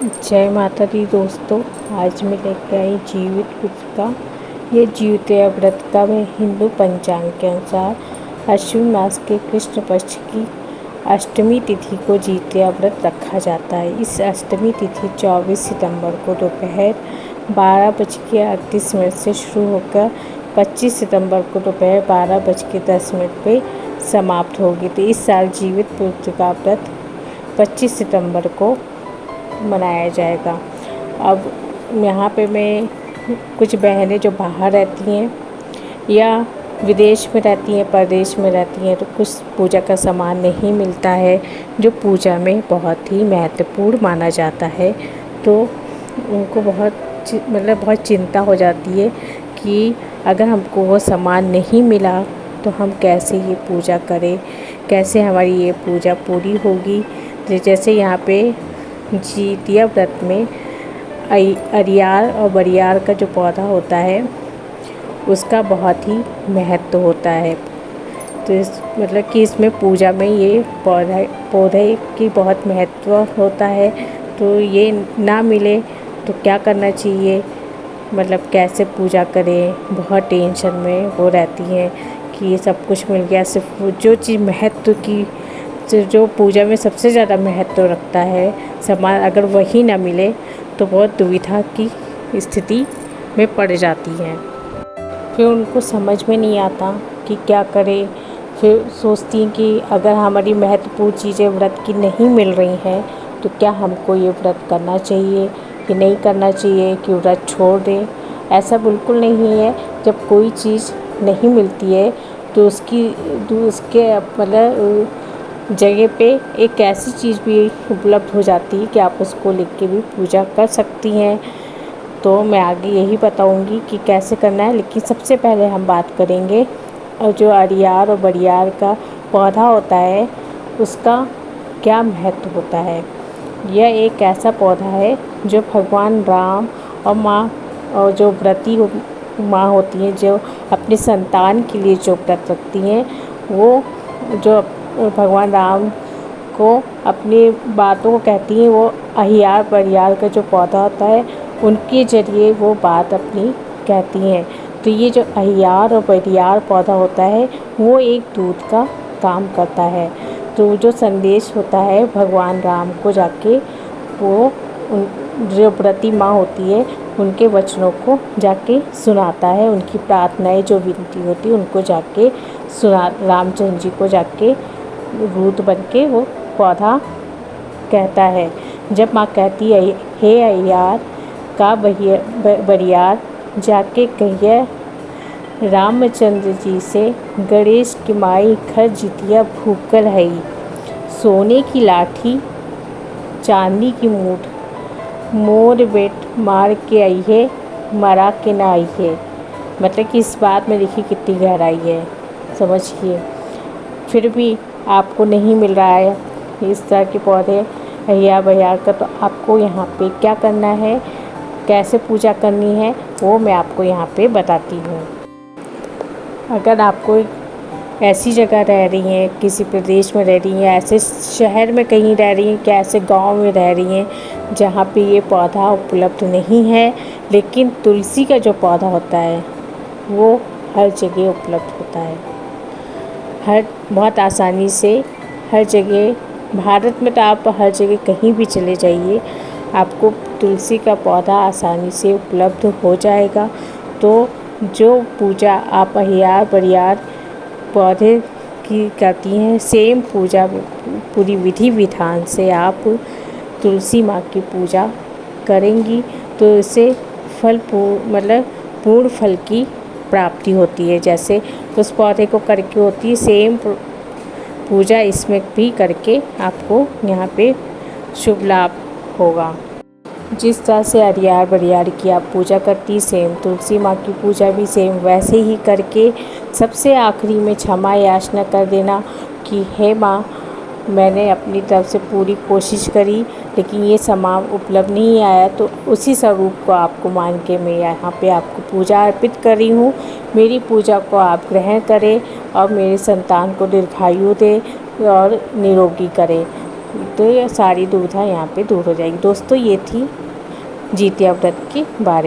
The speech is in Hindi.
जय माता दी दोस्तों। आज मैं लेकर आई जीवित पुस्तिका। ये जीवित्य व्रत का में हिंदू पंचांग के अनुसार अश्विन मास के कृष्ण पक्ष की अष्टमी तिथि को जीवित्य व्रत रखा जाता है। इस अष्टमी तिथि 24 सितंबर को दोपहर 12:38 से शुरू होकर 25 सितंबर को दोपहर 12:10 पे समाप्त होगी। तो इस साल जीवित पुस्तिका व्रत 25 सितंबर को मनाया जाएगा। अब यहाँ पे मैं कुछ बहनें जो बाहर रहती हैं या विदेश में रहती हैं, परदेश में रहती हैं, तो कुछ पूजा का सामान नहीं मिलता है जो पूजा में बहुत ही महत्वपूर्ण माना जाता है। तो उनको बहुत चिंता हो जाती है कि अगर हमको वो सामान नहीं मिला तो हम कैसे ये पूजा करें, कैसे हमारी ये पूजा पूरी होगी। जैसे यहाँ पे जीवित्य व्रत में अरियार और बरियार का जो पौधा होता है उसका बहुत ही महत्व होता है। तो कि इसमें पूजा में ये पौधे की बहुत महत्व होता है। तो ये ना मिले तो क्या करना चाहिए, कैसे पूजा करें। बहुत टेंशन में वो रहती हैं कि ये सब कुछ मिल गया, सिर्फ जो चीज़ महत्व की, जो पूजा में सबसे ज़्यादा महत्व रखता है सामान, अगर वही ना मिले तो बहुत दुविधा की स्थिति में पड़ जाती हैं। फिर उनको समझ में नहीं आता कि क्या करें। फिर सोचती हैं कि अगर हमारी महत्वपूर्ण चीज़ें व्रत की नहीं मिल रही हैं तो क्या हमको ये व्रत करना चाहिए कि नहीं करना चाहिए, कि व्रत छोड़ दें। ऐसा बिल्कुल नहीं है। जब कोई चीज़ नहीं मिलती है तो उसके जगह पे एक ऐसी चीज़ भी उपलब्ध हो जाती है कि आप उसको लिख के भी पूजा कर सकती हैं। तो मैं आगे यही बताऊंगी कि कैसे करना है, लेकिन सबसे पहले हम बात करेंगे और जो अरियार और बरियार का पौधा होता है उसका क्या महत्व होता है। यह एक ऐसा पौधा है जो भगवान राम और माँ और जो व्रती माँ होती हैं, जो अपने संतान के लिए जो व्रत रखती हैं, वो जो भगवान राम को अपनी बातों को कहती हैं, वो अहियार बरियार का जो पौधा होता है उनके ज़रिए वो बात अपनी कहती हैं। तो ये जो अहियार और बरियार पौधा होता है वो एक दूत का काम करता है। तो जो संदेश होता है भगवान राम को जाके वो जो व्रती माँ होती है उनके वचनों को जाके सुनाता है, उनकी प्रार्थनाएं जो विनती होती है उनको जाके रामचंद्र जी को जाके दूत बन के वो पौधा कहता है। जब माँ कहती है, हे अय्यार का बरियार जाके कहिए रामचंद्र जी से, गणेश की माई घर जितिया भूकल है, सोने की लाठी चांदी की मूठ, मोर बेट मार के आई है, मरा के ना आई है। कि इस बात में देखिए कितनी गहराई है, समझिए। फिर भी आपको नहीं मिल रहा है इस तरह के पौधे अहियार बरियार का, तो आपको यहाँ पे क्या करना है, कैसे पूजा करनी है, वो मैं आपको यहाँ पे बताती हूँ। अगर आपको ऐसी जगह रह रही हैं, किसी प्रदेश में रह रही हैं, ऐसे शहर में कहीं रह रही हैं, क्या ऐसे गांव में रह रही हैं जहाँ पे ये पौधा उपलब्ध नहीं है, लेकिन तुलसी का जो पौधा होता है वो हर जगह उपलब्ध होता है, बहुत आसानी से हर जगह। भारत में तो आप हर जगह कहीं भी चले जाइए आपको तुलसी का पौधा आसानी से उपलब्ध हो जाएगा। तो जो पूजा आप अहियार बरियार पौधे की करती हैं, सेम पूजा पूरी विधि विधान से आप तुलसी माँ की पूजा करेंगी तो इससे पूर्ण फल की प्राप्ति होती है। जैसे उस पौधे को करके होती है, सेम पूजा इसमें भी करके आपको यहाँ पे शुभ लाभ होगा। जिस तरह से अरियार बरियार की आप पूजा करती, सेम तुलसी माँ की पूजा भी सेम वैसे ही करके सबसे आखिरी में क्षमा याचना कर देना कि हे माँ, मैंने अपनी तरफ से पूरी कोशिश करी लेकिन ये सामान उपलब्ध नहीं आया, तो उसी स्वरूप को आपको मान के मैं यहाँ पे आपको पूजा अर्पित कर रही हूँ। मेरी पूजा को आप ग्रहण करें और मेरे संतान को दीर्घायु दे और निरोगी करें। तो ये सारी दुविधा यहाँ पे दूर हो जाएगी। दोस्तों ये थी जितिया व्रत के बारे